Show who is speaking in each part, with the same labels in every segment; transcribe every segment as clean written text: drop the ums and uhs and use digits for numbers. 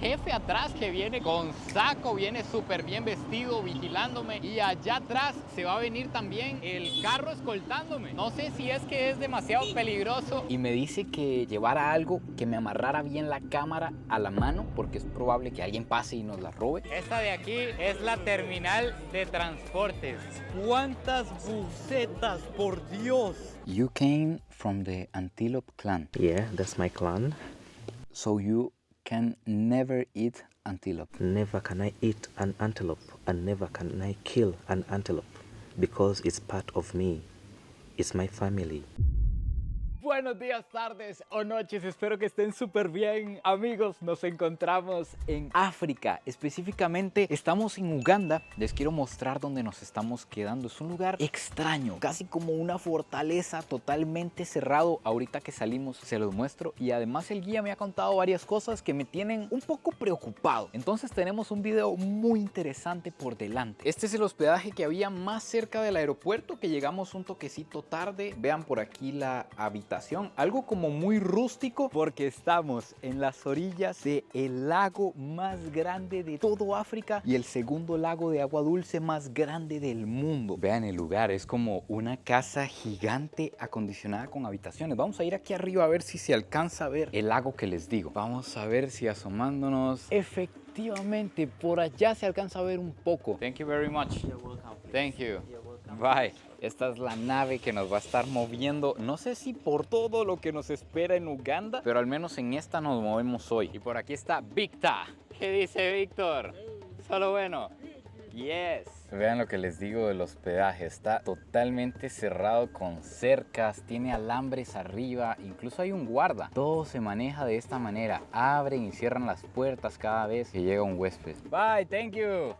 Speaker 1: jefe atrás que viene con saco, viene súper bien vestido, vigilándome. Y allá atrás se va a venir también el carro escoltándome. No sé si es que es demasiado peligroso. Y me dice que llevara algo que me amarrara bien la cámara a la mano, porque es probable que alguien pase y nos la robe. Esta de aquí es la terminal de transportes. ¿Cuántas bucetas, por Dios? You came from the Antelope clan.
Speaker 2: Yeah, that's my clan.
Speaker 1: So you can never eat antelope.
Speaker 2: Never can I eat an antelope, and never can I kill an antelope, because it's part of me. It's my family.
Speaker 1: Buenos días, tardes o noches, espero que estén súper bien. Amigos, nos encontramos en África, específicamente estamos en Uganda. Les quiero mostrar dónde nos estamos quedando. Es un lugar extraño, casi como una fortaleza, totalmente cerrado. Ahorita que salimos se los muestro, y además el guía me ha contado varias cosas que me tienen un poco preocupado. Entonces tenemos un video muy interesante por delante. Este es el hospedaje que había más cerca del aeropuerto, que llegamos un toquecito tarde. Vean por aquí la habitación. Algo como muy rústico, porque estamos en las orillas del lago más grande de todo África y el segundo lago de agua dulce más grande del mundo. Vean el lugar, es como una casa gigante acondicionada con habitaciones. Vamos a ir aquí arriba a ver si se alcanza a ver el lago que les digo. Vamos a ver si asomándonos. Efectivamente, por allá se alcanza a ver un poco. Thank you very much.
Speaker 3: You're welcome.
Speaker 1: Thank you.
Speaker 3: You're welcome.
Speaker 1: Bye. Esta es la nave que nos va a estar moviendo. No sé si por todo lo que nos espera en Uganda, pero al menos en esta nos movemos hoy. Y por aquí está Victa. ¿Qué dice Víctor? Solo bueno. Yes. Vean lo que les digo del hospedaje. Está totalmente cerrado con cercas, tiene alambres arriba, incluso hay un guarda. Todo se maneja de esta manera. Abren y cierran las puertas cada vez que llega un huésped. Bye, thank you.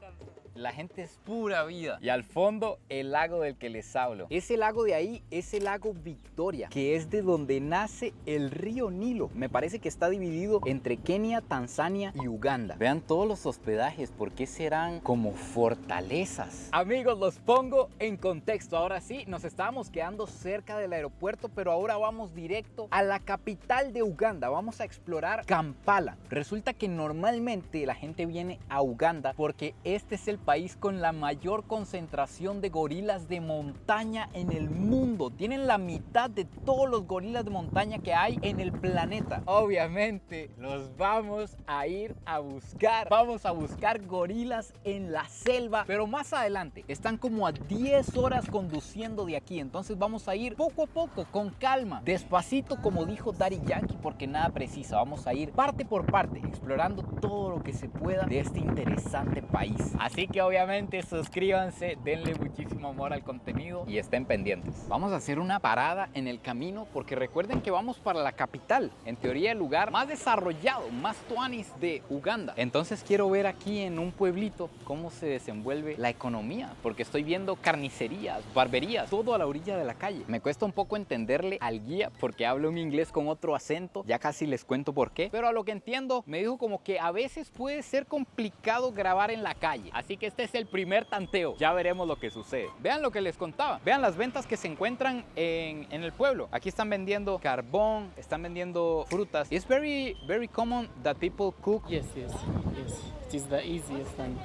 Speaker 1: La gente es pura vida. Y al fondo, el lago del que les hablo. Ese lago de ahí es el lago Victoria, que es de donde nace el río Nilo. Me parece que está dividido entre Kenia, Tanzania y Uganda. Vean todos los hospedajes, porque serán como fortalezas. Amigos, los pongo en contexto. Ahora sí, nos estábamos quedando cerca del aeropuerto, pero ahora vamos directo a la capital de Uganda. Vamos a explorar Kampala. Resulta que normalmente la gente viene a Uganda porque este es el país con la mayor concentración de gorilas de montaña en el mundo. Tienen la mitad de todos los gorilas de montaña que hay en el planeta. Obviamente los vamos a ir a buscar. Vamos a buscar gorilas en la selva, pero más adelante. Están como a 10 horas conduciendo de aquí, entonces vamos a ir poco a poco, con calma, despacito, como dijo Daddy Yankee, porque nada precisa. Vamos a ir parte por parte, explorando todo lo que se pueda de este interesante país. Así que obviamente suscríbanse, denle muchísimo amor al contenido y estén pendientes. Vamos a hacer una parada en el camino, porque recuerden que vamos para la capital, en teoría el lugar más desarrollado, más tuanis de Uganda. Entonces quiero ver aquí en un pueblito cómo se desenvuelve la economía, porque estoy viendo carnicerías, barberías, todo a la orilla de la calle. Me cuesta un poco entenderle al guía porque hablo un inglés con otro acento, ya casi les cuento por qué, pero a lo que entiendo me dijo como que a veces puede ser complicado grabar en la calle, así que este es el primer tanteo, ya veremos lo que sucede. Vean lo que les contaba, vean las ventas que se encuentran en el pueblo. Aquí están vendiendo carbón, están vendiendo frutas. It's very common that people cook.
Speaker 3: Yes. It is the easiest and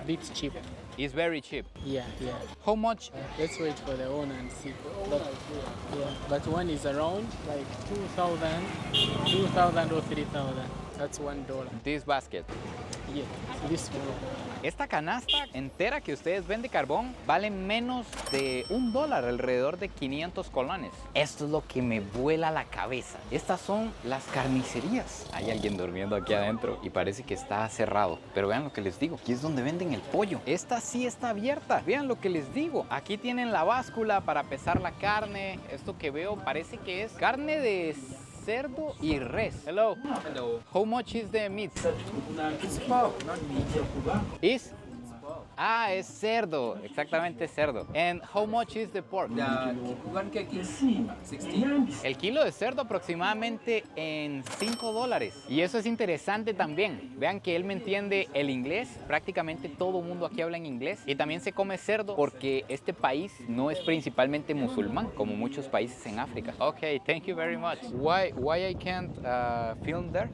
Speaker 3: bit cheap.
Speaker 1: It's very cheap.
Speaker 3: Yeah.
Speaker 1: How much?
Speaker 3: Let's wait for the owner and see. But one is around like 2,000 or 3,000. That's $1.
Speaker 1: This basket.
Speaker 3: Yeah, this one.
Speaker 1: Esta canasta entera que ustedes ven de carbón vale menos de $1, alrededor de 500 colones. Esto es lo que me vuela la cabeza. Estas son las carnicerías. Hay alguien durmiendo aquí adentro y parece que está cerrado. Pero vean lo que les digo. Aquí es donde venden el pollo. Esta sí está abierta. Vean lo que les digo. Aquí tienen la báscula para pesar la carne. Esto que veo parece que es carne de cerdo y res. Hello.
Speaker 4: Hello.
Speaker 1: How much is the meat?
Speaker 4: It's pork, not meat.
Speaker 1: Is? Ah, es cerdo, exactamente cerdo. And how much is the pork?
Speaker 4: The one kg is 60.
Speaker 1: El kilo de cerdo aproximadamente en $5. Y eso es interesante también. Vean que él me entiende el inglés. Prácticamente todo el mundo aquí habla en inglés. Y también se come cerdo porque este país no es principalmente musulmán, como muchos países en África. Okay, thank you very much. Why I can't film there?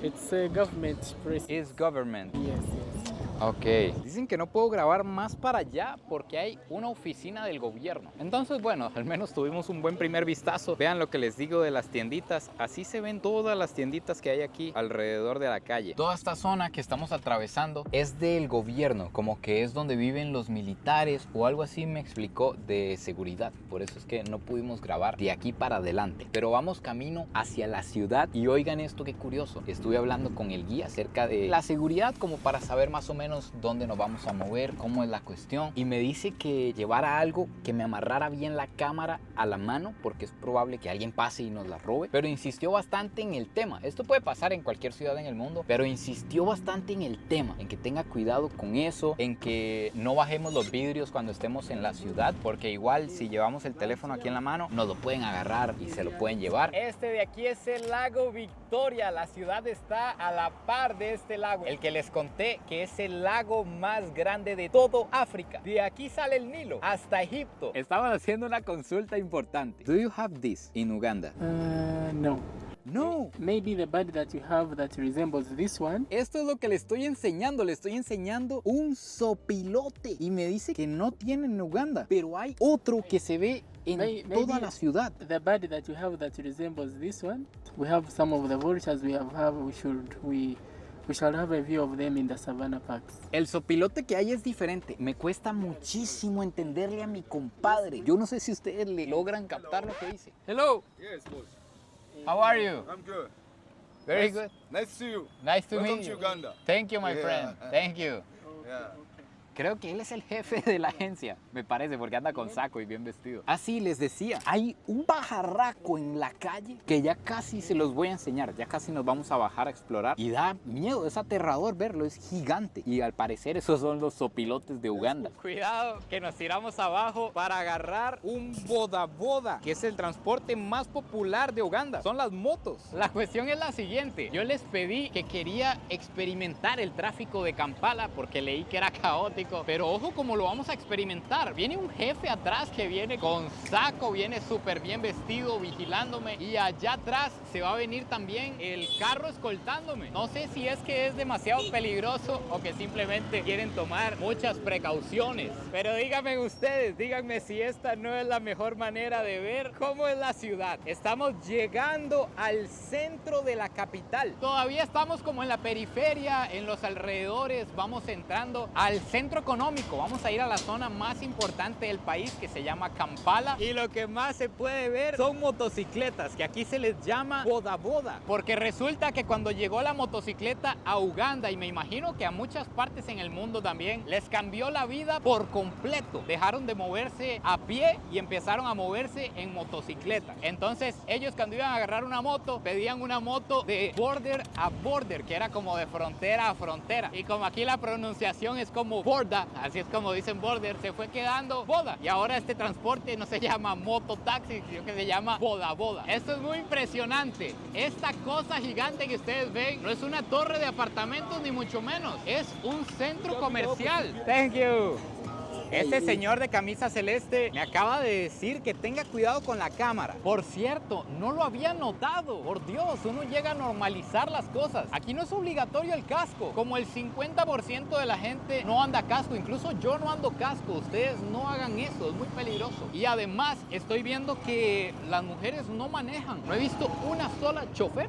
Speaker 3: It's a government place.
Speaker 1: Is government.
Speaker 3: Yes, yes.
Speaker 1: Ok. Dicen que no puedo grabar más para allá porque hay una oficina del gobierno. Entonces, bueno, al menos tuvimos un buen primer vistazo. Vean lo que les digo de las tienditas. Así se ven todas las tienditas que hay aquí alrededor de la calle. Toda esta zona que estamos atravesando es del gobierno, como que es donde viven los militares o algo así me explicó de seguridad. Por eso es que no pudimos grabar de aquí para adelante. Pero vamos camino hacia la ciudad y oigan esto, qué curioso. Estuve hablando con el guía acerca de la seguridad como para saber más o menos dónde nos vamos a mover, cómo es la cuestión, y me dice que llevara algo que me amarrara bien la cámara a la mano porque es probable que alguien pase y nos la robe, pero insistió bastante en el tema. Esto puede pasar en cualquier ciudad en el mundo, pero insistió bastante en el tema, en que tenga cuidado con eso, en que no bajemos los vidrios cuando estemos en la ciudad, porque igual si llevamos el teléfono aquí en la mano nos lo pueden agarrar y se lo pueden llevar. Este de aquí es el lago Victoria. La ciudad está a la par de este lago, el que les conté que es el lago más grande de todo África. De aquí sale el Nilo hasta Egipto. Estaban haciendo una consulta importante. Do you have this in Uganda?
Speaker 3: No.
Speaker 1: No.
Speaker 3: Maybe the bird that you have that resembles this one.
Speaker 1: Esto es lo que le estoy enseñando. Le estoy enseñando un sopilote. Y me dice que no tiene en Uganda. Pero hay otro que se ve en toda la ciudad.
Speaker 3: The bird that you have that resembles this one. We have some of the vultures we shall have a view of them in the savannah parks.
Speaker 1: El sopilote que hay es diferente. Me cuesta muchísimo entenderle a mi compadre. Yo no sé si ustedes le logran captar lo que dice. Hello.
Speaker 5: Yes, boss.
Speaker 1: How are you?
Speaker 5: I'm good.
Speaker 1: Very good.
Speaker 5: Nice to see you.
Speaker 1: Nice to
Speaker 5: Welcome
Speaker 1: meet
Speaker 5: to
Speaker 1: you.
Speaker 5: Uganda.
Speaker 1: Thank you, my
Speaker 5: Yeah.
Speaker 1: friend. Thank you.
Speaker 5: Yeah.
Speaker 1: Creo que él es el jefe de la agencia, me parece, porque anda con saco y bien vestido. Así les decía, hay un pajarraco en la calle que ya casi se los voy a enseñar, ya casi nos vamos a bajar a explorar y da miedo, es aterrador verlo, es gigante. Y al parecer esos son los sopilotes de Uganda. Cuidado que nos tiramos abajo para agarrar un boda, que es el transporte más popular de Uganda. Son las motos. La cuestión es la siguiente, yo les pedí que quería experimentar el tráfico de Kampala porque leí que era caótico. Pero ojo cómo lo vamos a experimentar. Viene un jefe atrás que viene con saco, viene súper bien vestido, vigilándome. Y allá atrás se va a venir también el carro escoltándome. No sé si es que es demasiado peligroso o que simplemente quieren tomar muchas precauciones. Pero díganme ustedes, díganme si esta no es la mejor manera de ver cómo es la ciudad. Estamos llegando al centro de la capital. Todavía estamos como en la periferia, en los alrededores. Vamos entrando al centro económico. Vamos a ir a la zona más importante del país que se llama Kampala y lo que más se puede ver son motocicletas que aquí se les llama boda porque resulta que cuando llegó la motocicleta a Uganda y me imagino que a muchas partes en el mundo también les cambió la vida por completo. Dejaron de moverse a pie y empezaron a moverse en motocicleta. Entonces ellos cuando iban a agarrar una moto pedían una moto de border a border, que era como de frontera a frontera, y como aquí la pronunciación es como border, así es como dicen border, se fue quedando boda. Y ahora este transporte no se llama mototaxi, sino que se llama boda. Esto es muy impresionante. Esta cosa gigante que ustedes ven no es una torre de apartamentos ni mucho menos. Es un centro comercial. Thank you. Este señor de camisa celeste me acaba de decir que tenga cuidado con la cámara. Por cierto, no lo había notado. Por Dios, uno llega a normalizar las cosas. Aquí no es obligatorio el casco. Como el 50% de la gente no anda casco. Incluso yo no ando casco. Ustedes no hagan eso, es muy peligroso. Y además, estoy viendo que las mujeres no manejan. No he visto una sola chofer.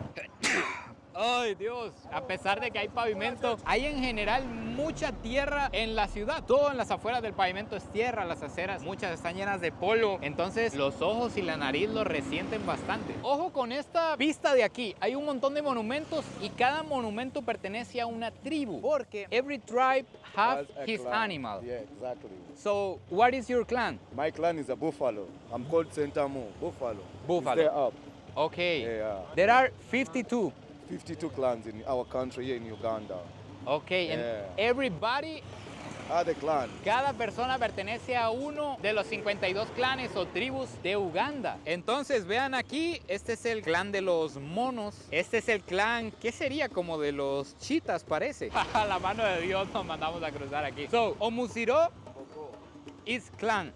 Speaker 1: Ay, Dios, a pesar de que hay pavimento, hay en general mucha tierra en la ciudad. Todo en las afueras del pavimento es tierra, las aceras, muchas están llenas de polvo. Entonces los ojos y la nariz lo resienten bastante. Ojo con esta vista de aquí, hay un montón de monumentos y cada monumento pertenece a una tribu. Porque every tribe has his animal.
Speaker 5: Yeah, exactly.
Speaker 1: So, what is your clan?
Speaker 5: My clan is a buffalo. I'm called Sentamo. Buffalo.
Speaker 1: Buffalo.
Speaker 5: Stay up.
Speaker 1: Okay.
Speaker 5: Yeah.
Speaker 1: There are 52.
Speaker 5: 52 clans in our country here in Uganda.
Speaker 1: Okay, and
Speaker 5: Yeah.
Speaker 1: everybody,
Speaker 5: The clan.
Speaker 1: cada persona pertenece a uno de los 52 clanes o tribus de Uganda. Entonces, vean aquí, este es el clan de los monos. Este es el clan, ¿qué sería? Como de los chitas, parece. A la mano de Dios nos mandamos a cruzar aquí. So, Omusiro is clan,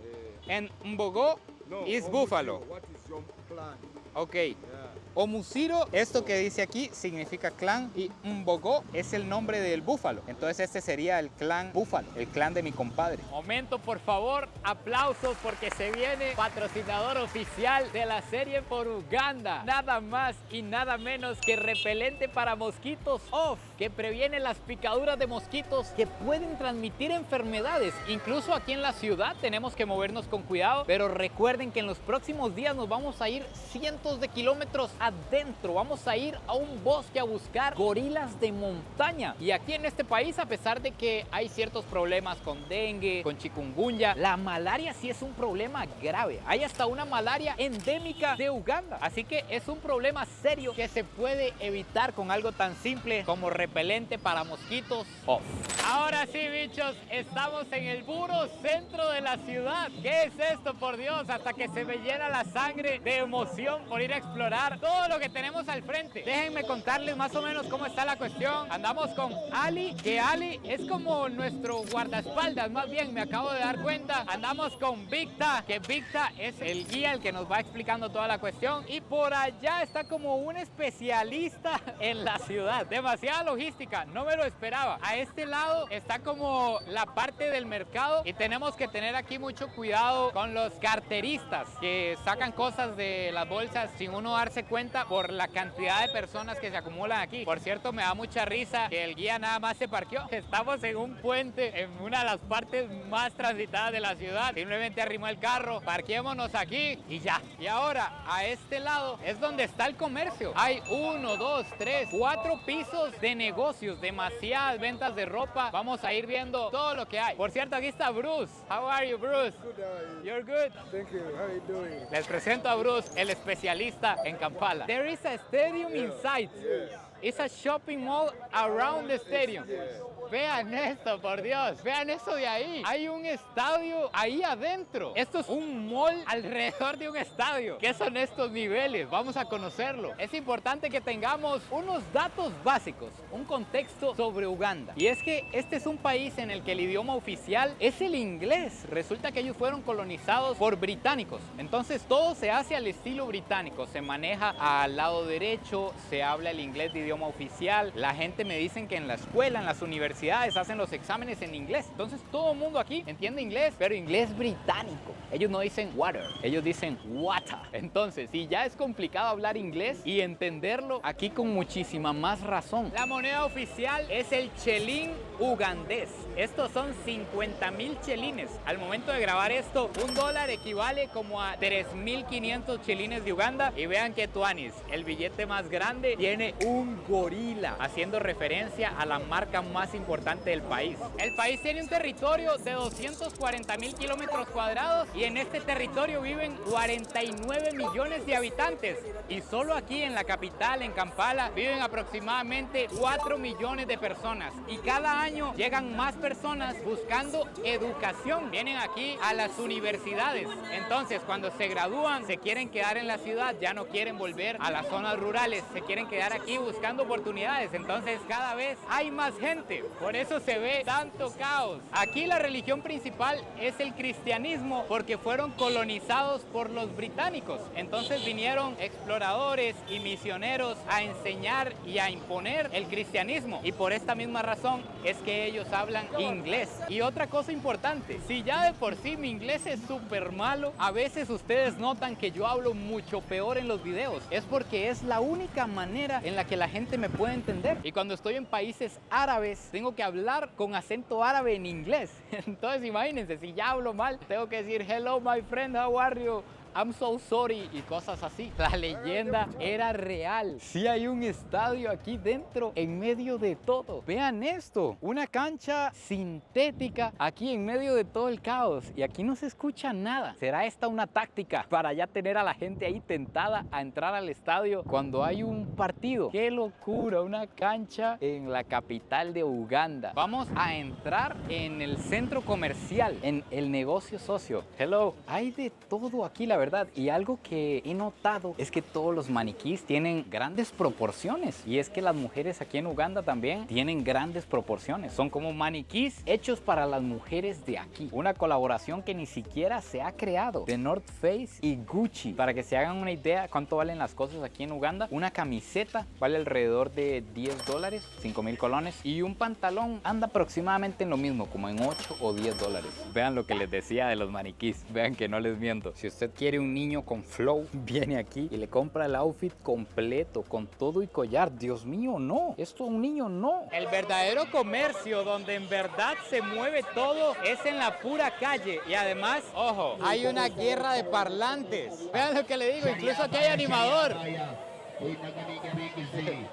Speaker 1: and Mbogo is buffalo.
Speaker 5: What is your clan?
Speaker 1: Okay.
Speaker 5: Yeah.
Speaker 1: Omusiro, esto que dice aquí significa clan, y Mbogo es el nombre del búfalo. Entonces este sería el clan búfalo, el clan de mi compadre. Momento, por favor, aplausos porque se viene patrocinador oficial de la serie por Uganda. Nada más y nada menos que repelente para mosquitos Off, que previene las picaduras de mosquitos que pueden transmitir enfermedades. Incluso aquí en la ciudad tenemos que movernos con cuidado, pero recuerden que en los próximos días nos vamos a ir cientos de kilómetros adentro. Vamos a ir a un bosque a buscar gorilas de montaña. Y aquí en este país, a pesar de que hay ciertos problemas con dengue, con chikungunya, la malaria sí es un problema grave. Hay hasta una malaria endémica de Uganda. Así que es un problema serio que se puede evitar con algo tan simple como repelente para mosquitos Off. Ahora sí, bichos, estamos en el puro centro de la ciudad. ¿Qué es esto, por Dios? Hasta que se me llena la sangre de emoción por ir a explorar todo lo que tenemos al frente. Déjenme contarles más o menos cómo está la cuestión. Andamos con Ali, que Ali es como nuestro guardaespaldas, más bien, me acabo de dar cuenta. Andamos con Victa, que Victa es el guía, el que nos va explicando toda la cuestión. Y por allá está como un especialista en la ciudad. Demasiada logística, no me lo esperaba. A este lado está como la parte del mercado y tenemos que tener aquí mucho cuidado con los carteristas que sacan cosas de las bolsas sin uno darse cuenta por la cantidad de personas que se acumulan aquí. Por cierto, me da mucha risa que el guía nada más se parqueó. Estamos en un puente en una de las partes más transitadas de la ciudad. Simplemente arrimó el carro, parquémonos aquí y ya. Y ahora, a este lado es donde está el comercio. Hay 1, 2, 3, 4 pisos de negocios, demasiadas ventas de ropa. Vamos a ir viendo todo lo que hay. Por cierto, aquí está Bruce. How are you, Bruce?
Speaker 5: Good, how are you?
Speaker 1: You're good.
Speaker 5: Thank you. How are you doing?
Speaker 1: Les presento a Bruce, el especialista en Kampala. There is a stadium inside.
Speaker 5: Yes.
Speaker 1: It's a shopping mall around the stadium.
Speaker 5: Yes.
Speaker 1: Vean esto, por Dios. Vean eso de ahí. Hay un estadio ahí adentro. Esto es un mall alrededor de un estadio. ¿Qué son estos niveles? Vamos a conocerlo. Es importante que tengamos unos datos básicos, un contexto sobre Uganda. Y es que este es un país en el que el idioma oficial es el inglés. Resulta que ellos fueron colonizados por británicos. Entonces todo se hace al estilo británico. Se maneja al lado derecho, se habla el inglés de idioma oficial. La gente me dicen que en la escuela, en las universidades, hacen los exámenes en inglés. Entonces todo el mundo aquí entiende inglés, pero inglés británico. Ellos no dicen water, ellos dicen water. Entonces, si ya es complicado hablar inglés y entenderlo, aquí con muchísima más razón. La moneda oficial es el chelín ugandés. Estos son 50,000 chelines. Al momento de grabar esto, $1 equivale como a 3,500 chelines de Uganda. Y vean que tuanis, el billete más grande tiene un gorila, haciendo referencia a la marca más importante del país. El país tiene un territorio de 240,000 kilómetros cuadrados y en este territorio viven 49 millones de habitantes. Y solo aquí en la capital, en Kampala, viven aproximadamente 4 millones de personas. Y cada año llegan más personas buscando educación. Vienen aquí a las universidades. Entonces, cuando se gradúan, se quieren quedar en la ciudad, ya no quieren volver a las zonas rurales, se quieren quedar aquí buscando oportunidades. Entonces, cada vez hay más gente. Por eso se ve tanto caos. Aquí la religión principal es el cristianismo porque fueron colonizados por los británicos. Entonces vinieron exploradores y misioneros a enseñar y a imponer el cristianismo. Y por esta misma razón es que ellos hablan inglés. Y otra cosa importante, si ya de por sí mi inglés es súper malo, a veces ustedes notan que yo hablo mucho peor en los videos. Es porque es la única manera en la que la gente me puede entender. Y cuando estoy en países árabes, tengo que hablar con acento árabe en inglés. Entonces imagínense, si ya hablo mal, tengo que decir hello my friend, how are you? I'm so sorry y cosas así. La leyenda era real. Sí hay un estadio aquí dentro, en medio de todo. Vean esto, una cancha sintética aquí en medio de todo el caos. Y aquí no se escucha nada. ¿Será esta una táctica para ya tener a la gente ahí tentada a entrar al estadio cuando hay un partido? ¡Qué locura! Una cancha en la capital de Uganda. Vamos a entrar en el centro comercial, en el negocio socio. Hello, hay de todo aquí, la verdad. Y algo que he notado es que todos los maniquís tienen grandes proporciones. Y es que las mujeres aquí en Uganda también tienen grandes proporciones. Son como maniquís hechos para las mujeres de aquí. Una colaboración que ni siquiera se ha creado de North Face y Gucci. Para que se hagan una idea cuánto valen las cosas aquí en Uganda, una camiseta vale alrededor de $10, 5,000 colones. Y un pantalón anda aproximadamente en lo mismo, como en 8 o $10. Vean lo que les decía de los maniquís. Vean que no les miento. Si usted quiere un niño con flow, viene aquí y le compra el outfit completo, con todo y collar. Dios mío, no. Esto a un niño no. El verdadero comercio donde en verdad se mueve todo es en la pura calle. Y además, ojo, hay una guerra de parlantes. Vean lo que le digo, incluso aquí hay animador.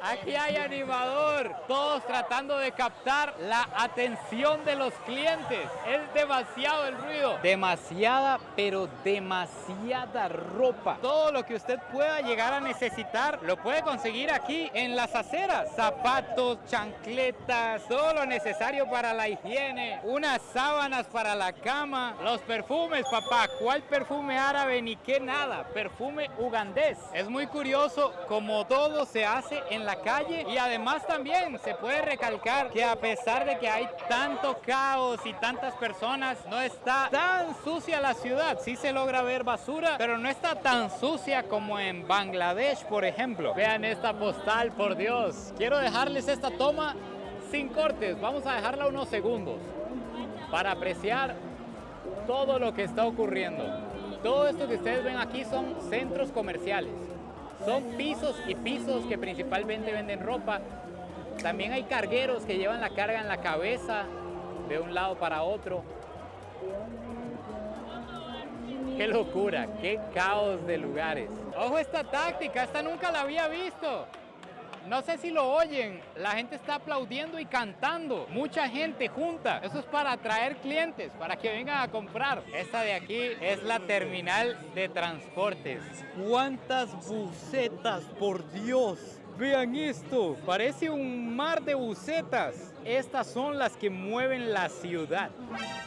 Speaker 1: Aquí hay animador, todos tratando de captar la atención de los clientes. Es demasiado el ruido. Demasiada, pero demasiada ropa. Todo lo que usted pueda llegar a necesitar lo puede conseguir aquí en las aceras. Zapatos, chancletas, todo lo necesario para la higiene, unas sábanas para la cama, los perfumes, papá. ¿Cuál perfume árabe ni qué nada? Perfume ugandés. Es muy curioso como todo se hace en la calle y además también se puede recalcar que a pesar de que hay tanto caos y tantas personas, no está tan sucia la ciudad. Sí se logra ver basura, pero no está tan sucia como en Bangladesh, por ejemplo. Vean esta postal, por Dios. Quiero dejarles esta toma sin cortes. Vamos a dejarla unos segundos para apreciar todo lo que está ocurriendo. Todo esto que ustedes ven aquí son centros comerciales. Son pisos y pisos que principalmente venden ropa. También hay cargueros que llevan la carga en la cabeza de un lado para otro. ¡Qué locura! ¡Qué caos de lugares! ¡Ojo esta táctica! ¡Esta nunca la había visto! No sé si lo oyen, la gente está aplaudiendo y cantando. Mucha gente junta. Eso es para atraer clientes, para que vengan a comprar. Esta de aquí es la terminal de transportes. ¿Cuántas bucetas, por Dios? Vean esto, parece un mar de bucetas. Estas son las que mueven la ciudad.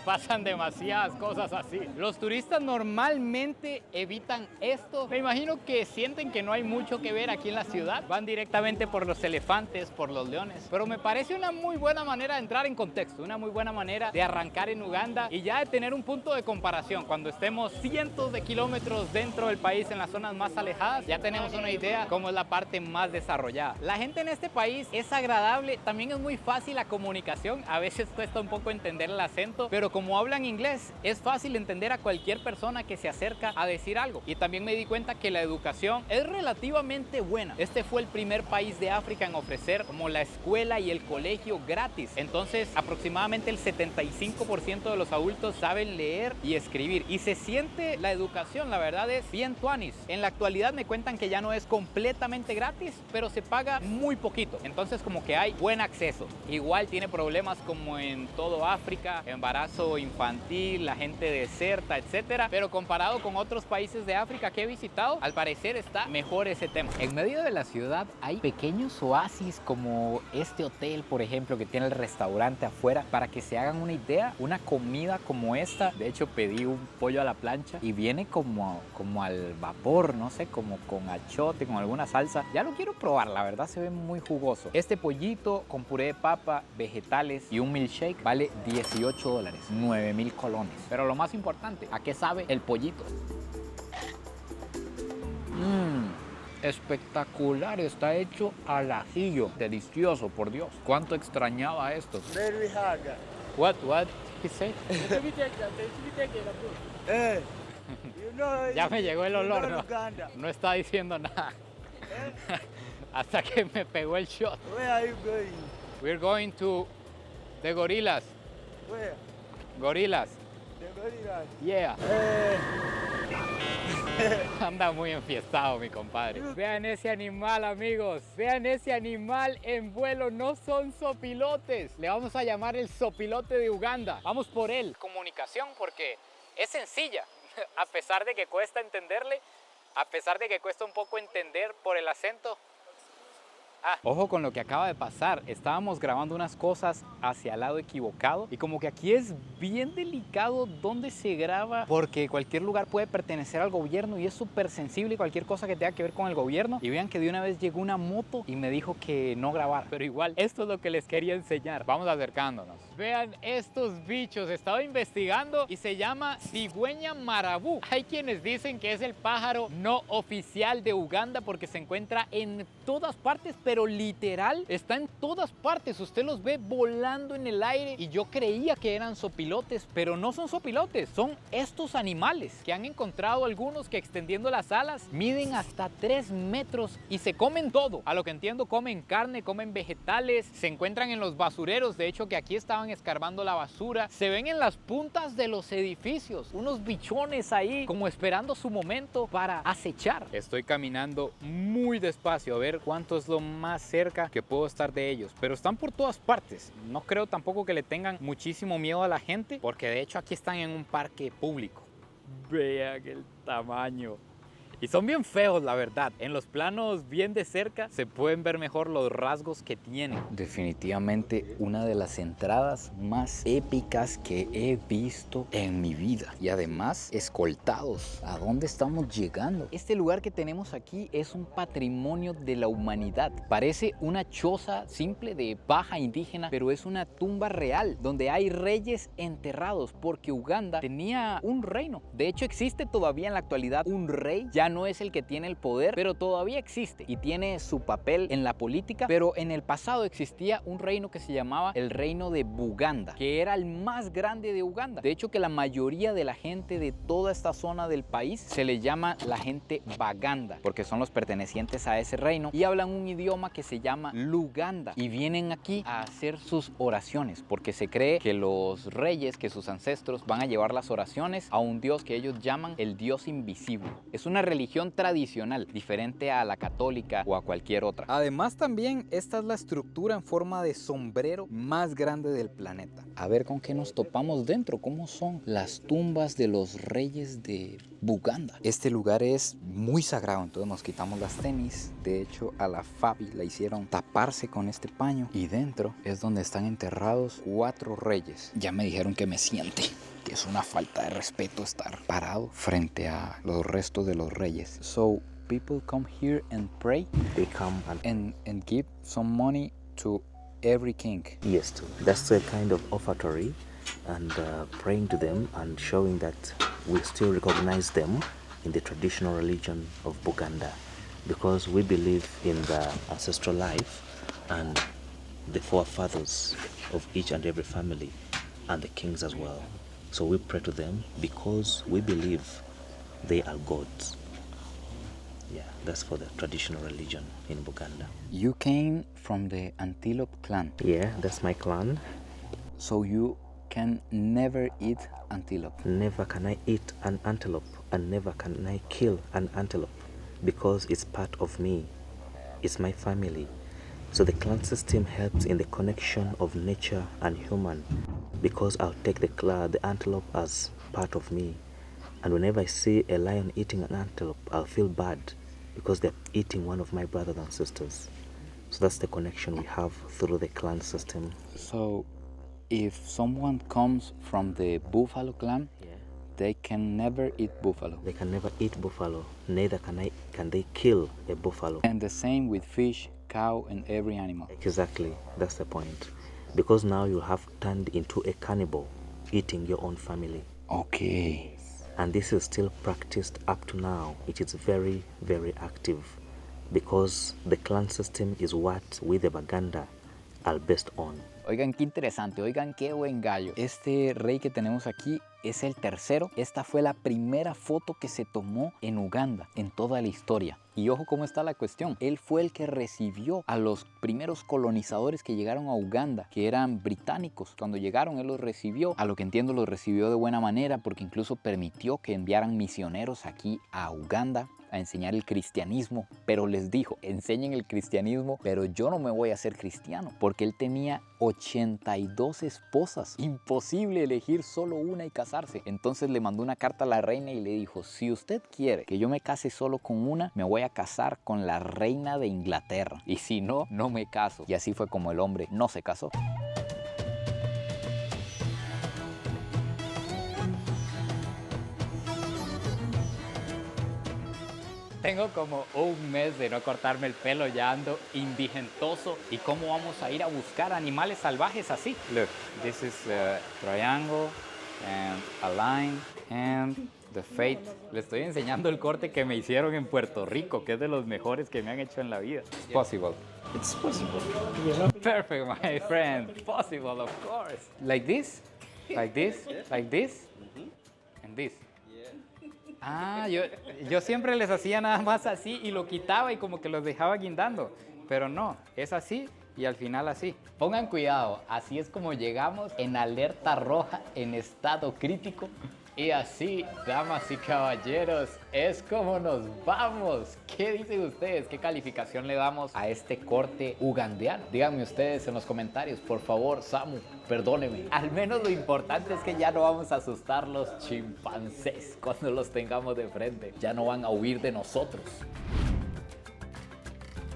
Speaker 1: Pasan demasiadas cosas así. Los turistas normalmente evitan esto. Me imagino que sienten que no hay mucho que ver aquí en la ciudad. Van directamente por los elefantes, por los leones. Pero me parece una muy buena manera de entrar en contexto, una muy buena manera de arrancar en Uganda y ya de tener un punto de comparación. Cuando estemos cientos de kilómetros dentro del país, en las zonas más alejadas, ya tenemos una idea cómo es la parte más desarrollada. La gente en este país es agradable, también es muy fácil la comunicación. A veces cuesta un poco entender el acento, pero como hablan inglés, es fácil entender a cualquier persona que se acerca a decir algo. Y también me di cuenta que la educación es relativamente buena. Este fue el primer país de África en ofrecer como la escuela y el colegio gratis. Entonces, aproximadamente el 75% de los adultos saben leer y escribir. Y se siente la educación, la verdad es bien tuanis. En la actualidad me cuentan que ya no es completamente gratis, pero se paga muy poquito. Entonces, como que hay buen acceso. Igual tiene problemas como en todo África, embarazo infantil, la gente deserta, etcétera. Pero comparado con otros países de África que he visitado, al parecer está mejor ese tema. En medio de la ciudad hay pequeños oasis como este hotel, por ejemplo, que tiene el restaurante afuera. Para que se hagan una idea, una comida como esta, de hecho pedí un pollo a la plancha y viene como al vapor, no sé, como con achote, con alguna salsa. Ya lo quiero probar, la verdad se ve muy jugoso. Este pollito con puré de papa, vegetales y un milkshake vale $18, 9,000 colones. Pero lo más importante, ¿a qué sabe el pollito? Espectacular, está hecho al ajillo, delicioso, por Dios. Cuánto extrañaba esto.
Speaker 5: Very hard.
Speaker 1: What he said? Ya me llegó el olor, ¿no? No está diciendo nada. Hasta que me pegó el shot.
Speaker 5: Where are you going?
Speaker 1: We're going to the gorillas.
Speaker 5: Where?
Speaker 1: Gorillas.
Speaker 5: The gorillas.
Speaker 1: Yeah. Anda muy enfiestado mi compadre. Vean ese animal, amigos. Vean ese animal en vuelo. No son sopilotes. Le vamos a llamar el sopilote de Uganda. Vamos por él. Comunicación, porque es sencilla. A pesar de que cuesta entenderle, a pesar de que cuesta un poco entender por el acento. Ojo con lo que acaba de pasar. Estábamos grabando unas cosas hacia el lado equivocado y como que aquí es bien delicado dónde se graba porque cualquier lugar puede pertenecer al gobierno y es súper sensible cualquier cosa que tenga que ver con el gobierno. Y vean que de una vez llegó una moto y me dijo que no grabara. Pero igual, esto es lo que les quería enseñar. Vamos acercándonos. Vean estos bichos. Estaba investigando y se llama cigüeña marabú. Hay quienes dicen que es el pájaro no oficial de Uganda porque se encuentra en todas partes, pero literal está en todas partes. Usted los ve volando en el aire y yo creía que eran sopilotes, pero no son sopilotes, son estos animales que han encontrado algunos que extendiendo las alas miden hasta 3 metros y se comen todo. A lo que entiendo comen carne, comen vegetales, se encuentran en los basureros. De hecho que aquí estaban escarbando la basura. Se ven en las puntas de los edificios, unos bichones ahí como esperando su momento para acechar. Estoy caminando muy despacio a ver cuánto es lo más cerca que puedo estar de ellos, pero están por todas partes. No creo tampoco que le tengan muchísimo miedo a la gente, porque de hecho aquí están en un parque público. Vean el tamaño. Y son bien feos, la verdad. En los planos bien de cerca se pueden ver mejor los rasgos que tienen. Definitivamente una de las entradas más épicas que he visto en mi vida. Y además, escoltados. ¿A dónde estamos llegando? Este lugar que tenemos aquí es un patrimonio de la humanidad. Parece una choza simple de paja indígena, pero es una tumba real donde hay reyes enterrados porque Uganda tenía un reino. De hecho, existe todavía en la actualidad un rey. Ya no es el que tiene el poder, pero todavía existe y tiene su papel en la política. Pero en el pasado existía un reino que se llamaba el reino de Buganda, que era el más grande de Uganda. De hecho que la mayoría de la gente de toda esta zona del país se le llama la gente Baganda, porque son los pertenecientes a ese reino y hablan un idioma que se llama Luganda y vienen aquí a hacer sus oraciones porque se cree que los reyes, que sus ancestros van a llevar las oraciones a un dios que ellos llaman el dios invisible. Es una religión tradicional, diferente a la católica o a cualquier otra. Además también esta es la estructura en forma de sombrero más grande del planeta. A ver con qué nos topamos dentro, cómo son las tumbas de los reyes de Buganda. Este lugar es muy sagrado, entonces nos quitamos las tenis. De hecho a la Fabi la hicieron taparse con este paño y dentro es donde están enterrados 4 reyes. Ya me dijeron que me siente, que es una falta de respeto estar parado frente a los restos de los reyes. So people come here and pray.
Speaker 2: They come
Speaker 1: and give some money to every king.
Speaker 2: yes, that's a kind of offertory and praying to them and showing that we still recognize them in the traditional religion of Buganda because we believe in the ancestral life and the forefathers of each and every family and the kings as well. So we pray to them because we believe they are gods. Yeah, that's for the traditional religion in Buganda.
Speaker 1: You came from the Antelope clan.
Speaker 2: Yeah, that's my clan.
Speaker 1: So you can never eat antelope.
Speaker 2: Never can I eat an antelope and never can I kill an antelope because it's part of me. It's my family. So the clan system helps in the connection of nature and human because I'll take the antelope as part of me. And whenever I see a lion eating an antelope, I'll feel bad because they're eating one of my brothers and sisters. So that's the connection we have through the clan system.
Speaker 1: So if someone comes from the buffalo clan, they can never eat buffalo.
Speaker 2: They can never eat buffalo, neither can they kill a buffalo.
Speaker 1: And the same with fish, cow, and every animal.
Speaker 2: Exactly, that's the point. Because now you have turned into a cannibal, eating your own family.
Speaker 1: Okay.
Speaker 2: And this is still practiced up to now. It is very, very active because the clan system is what we the Baganda are based on.
Speaker 1: Oigan qué interesante, oigan qué buen gallo. Este rey que tenemos aquí es el tercero. Esta fue la primera foto que se tomó en Uganda en toda la historia. Y ojo cómo está la cuestión. Él fue el que recibió a los primeros colonizadores que llegaron a Uganda, que eran británicos. Cuando llegaron, él los recibió. A lo que entiendo, los recibió de buena manera porque incluso permitió que enviaran misioneros aquí a Uganda a enseñar el cristianismo, pero les dijo, enseñen el cristianismo, pero yo no me voy a hacer cristiano, porque él tenía 82 esposas. Imposible elegir solo una y casarse. Entonces le mandó una carta a la reina y le dijo, si usted quiere que yo me case solo con una, me voy a casar con la reina de Inglaterra. Y si no, no me caso. Y así fue como el hombre no se casó. Tengo como un mes de no cortarme el pelo, ya ando indigentoso. ¿Y cómo vamos a ir a buscar animales salvajes así? Look, this is a triangle and a line and the fate. Le estoy enseñando el corte que me hicieron en Puerto Rico, que es de los mejores que me han hecho en la vida. It's possible. It's possible. Perfect, my friend. Possible, of course. Like this, like this, like this, and this. Ah, yo siempre les hacía nada más así y lo quitaba y como que los dejaba guindando. Pero no, es así y al final así. Pongan cuidado, así es como llegamos en alerta roja, en estado crítico. Y así, damas y caballeros, es como nos vamos. ¿Qué dicen ustedes? ¿Qué calificación le damos a este corte ugandeano? Díganme ustedes en los comentarios, por favor. Samu, perdóneme. Al menos lo importante es que ya no vamos a asustar los chimpancés cuando los tengamos de frente. Ya no van a huir de nosotros.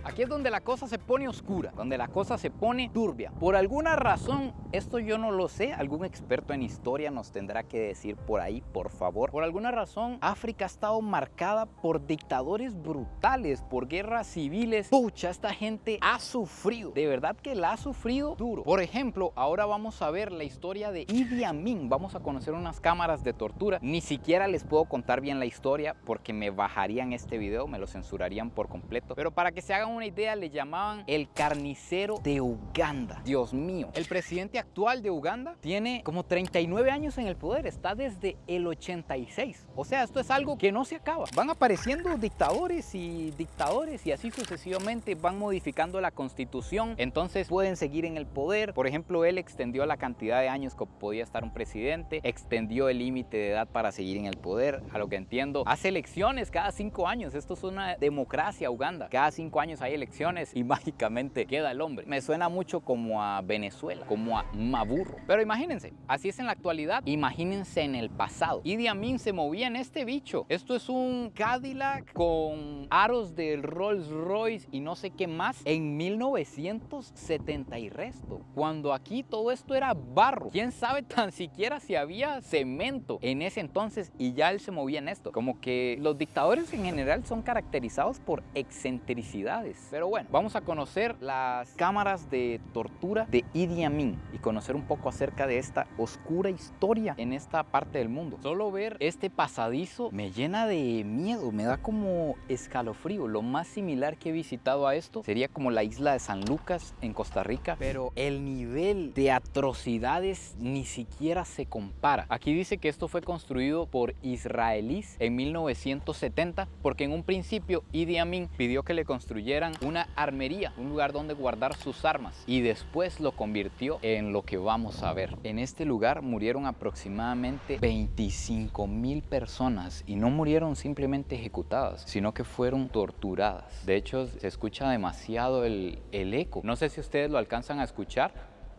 Speaker 1: Aquí es donde la cosa se pone oscura, donde la cosa se pone turbia. Por alguna razón, esto yo no lo sé, algún experto en historia nos tendrá que decir por ahí, por favor. Por alguna razón, África ha estado marcada por dictadores brutales, por guerras civiles. Pucha, esta gente ha sufrido, de verdad que la ha sufrido duro. Por ejemplo, ahora vamos a ver la historia de Idi Amin. Vamos a conocer unas cámaras de tortura. Ni siquiera les puedo contar bien la historia porque me bajarían este video, me lo censurarían por completo. Pero para que se hagan una idea, le llamaban el carnicero de Uganda. Dios mío. El presidente actual de Uganda tiene como 39 años en el poder. Está desde el 86. O sea, esto es algo que no se acaba. Van apareciendo dictadores y así sucesivamente van modificando la constitución. Entonces pueden seguir en el poder. Por ejemplo, él extendió la cantidad de años que podía estar un presidente. Extendió el límite de edad para seguir en el poder. A lo que entiendo, hace elecciones cada 5 años. Esto es una democracia, Uganda. Cada 5 años hay elecciones y mágicamente queda el hombre. Me suena mucho como a Venezuela, como a Maduro. Pero imagínense, así es en la actualidad, imagínense en el pasado. Idi Amin se movía en este bicho. Esto es un Cadillac con aros del Rolls Royce y no sé qué más en 1970 y resto. Cuando aquí todo esto era barro. ¿Quién sabe tan siquiera si había cemento en ese entonces y ya él se movía en esto? Como que los dictadores en general son caracterizados por excentricidades. Pero bueno, vamos a conocer las cámaras de tortura de Idi Amin y conocer un poco acerca de esta oscura historia en esta parte del mundo. Solo ver este pasadizo me llena de miedo, me da como escalofrío. Lo más similar que he visitado a esto sería como la isla de San Lucas en Costa Rica, pero el nivel de atrocidades ni siquiera se compara. Aquí dice que esto fue construido por israelíes en 1970 porque en un principio Idi Amin pidió que le construyeran una armería, un lugar donde guardar sus armas, y después lo convirtió en lo que vamos a ver. En este lugar murieron aproximadamente 25,000 personas y no murieron simplemente ejecutadas, sino que fueron torturadas. De hecho, se escucha demasiado el eco. No sé si ustedes lo alcanzan a escuchar.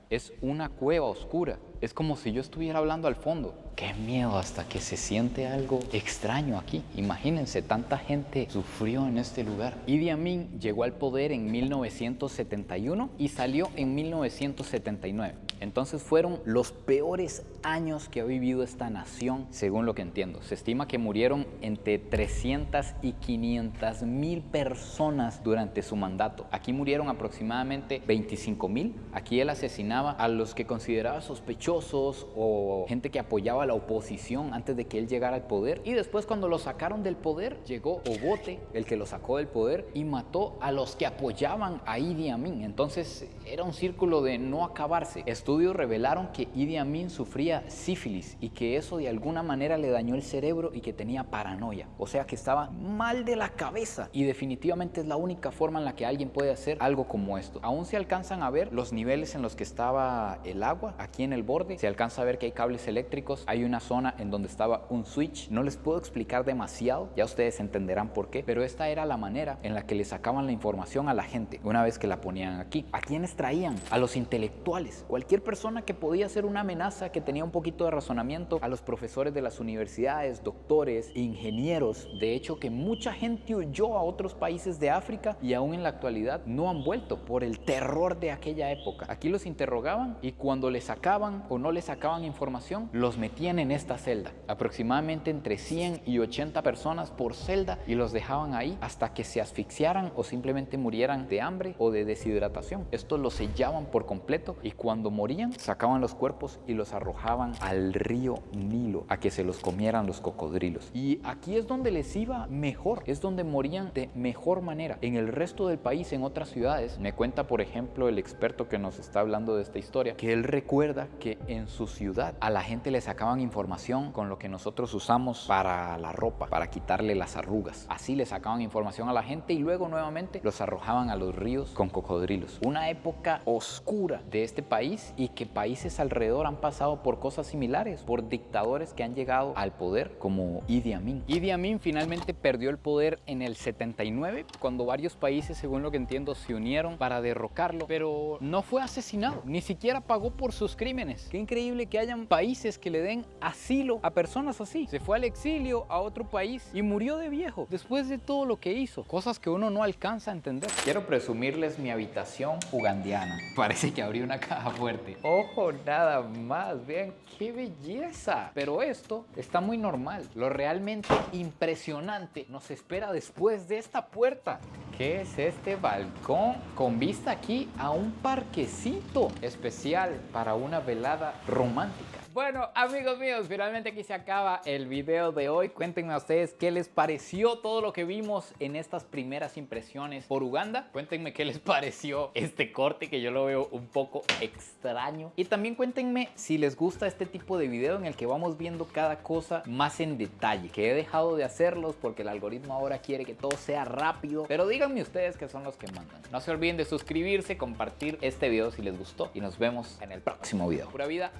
Speaker 1: Es una cueva oscura. Es como si yo estuviera hablando al fondo. Qué miedo, hasta que se siente algo extraño aquí. Imagínense, tanta gente sufrió en este lugar. Idi Amin llegó al poder en 1971 y salió en 1979. Entonces fueron los peores años que ha vivido esta nación, según lo que entiendo. Se estima que murieron entre 300 y 500,000 personas durante su mandato. Aquí murieron aproximadamente 25,000. Aquí él asesinaba a los que consideraba sospechosos o gente que apoyaba a la oposición antes de que él llegara al poder. Y después, cuando lo sacaron del poder, llegó Obote, el que lo sacó del poder, y mató a los que apoyaban a Idi Amin. Entonces era un círculo de no acabarse. Estudios revelaron que Idi Amin sufría sífilis y que eso de alguna manera le dañó el cerebro y que tenía paranoia. O sea, que estaba mal de la cabeza. Y definitivamente es la única forma en la que alguien puede hacer algo como esto. Aún se alcanzan a ver los niveles en los que está pasaba el agua, aquí en el borde se alcanza a ver que hay cables eléctricos, hay una zona en donde estaba un switch. No les puedo explicar demasiado, ya ustedes entenderán por qué, pero esta era la manera en la que le sacaban la información a la gente una vez que la ponían aquí. ¿A quiénes traían? A los intelectuales, cualquier persona que podía ser una amenaza, que tenía un poquito de razonamiento, a los profesores de las universidades, doctores, ingenieros. De hecho, que mucha gente huyó a otros países de África y aún en la actualidad no han vuelto por el terror de aquella época. Aquí los interrogaban y cuando les sacaban o no les sacaban información, los metían en esta celda, aproximadamente entre 100 y 80 personas por celda, y los dejaban ahí hasta que se asfixiaran o simplemente murieran de hambre o de deshidratación. Estos los sellaban por completo y cuando morían sacaban los cuerpos y los arrojaban al río Nilo a que se los comieran los cocodrilos. Y aquí es donde les iba mejor, es donde morían de mejor manera. En el resto del país, en otras ciudades, me cuenta por ejemplo el experto que nos está hablando de esta historia, que él recuerda que en su ciudad a la gente le sacaban información con lo que nosotros usamos para la ropa, para quitarle las arrugas. Así le sacaban información a la gente y luego nuevamente los arrojaban a los ríos con cocodrilos. Una época oscura de este país, y que países alrededor han pasado por cosas similares, por dictadores que han llegado al poder como Idi Amin. Idi Amin finalmente perdió el poder en el 79, cuando varios países, según lo que entiendo, se unieron para derrocarlo, pero no fue asesinado, ni siquiera pagó por sus crímenes. Qué increíble que hayan países que le den asilo a personas así. Se fue al exilio a otro país y murió de viejo después de todo lo que hizo. Cosas que uno no alcanza a entender. Quiero presumirles mi habitación ugandiana. Parece que abrí una caja fuerte. Ojo, nada más. Vean qué belleza. Pero esto está muy normal. Lo realmente impresionante nos espera después de esta puerta. ¿Qué es este balcón con vista aquí a un parquecito especial para una velada romántica? Bueno, amigos míos, finalmente aquí se acaba el video de hoy. Cuéntenme a ustedes qué les pareció todo lo que vimos en estas primeras impresiones por Uganda. Cuéntenme qué les pareció este corte, que yo lo veo un poco extraño. Y también cuéntenme si les gusta este tipo de video en el que vamos viendo cada cosa más en detalle, que he dejado de hacerlos porque el algoritmo ahora quiere que todo sea rápido. Pero díganme ustedes que son los que mandan. No se olviden de suscribirse, compartir este video si les gustó, y nos vemos en el próximo video. Pura vida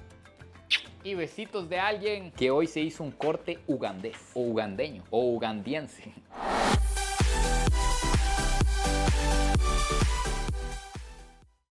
Speaker 1: y besitos de alguien que hoy se hizo un corte ugandés o ugandeño o ugandiense.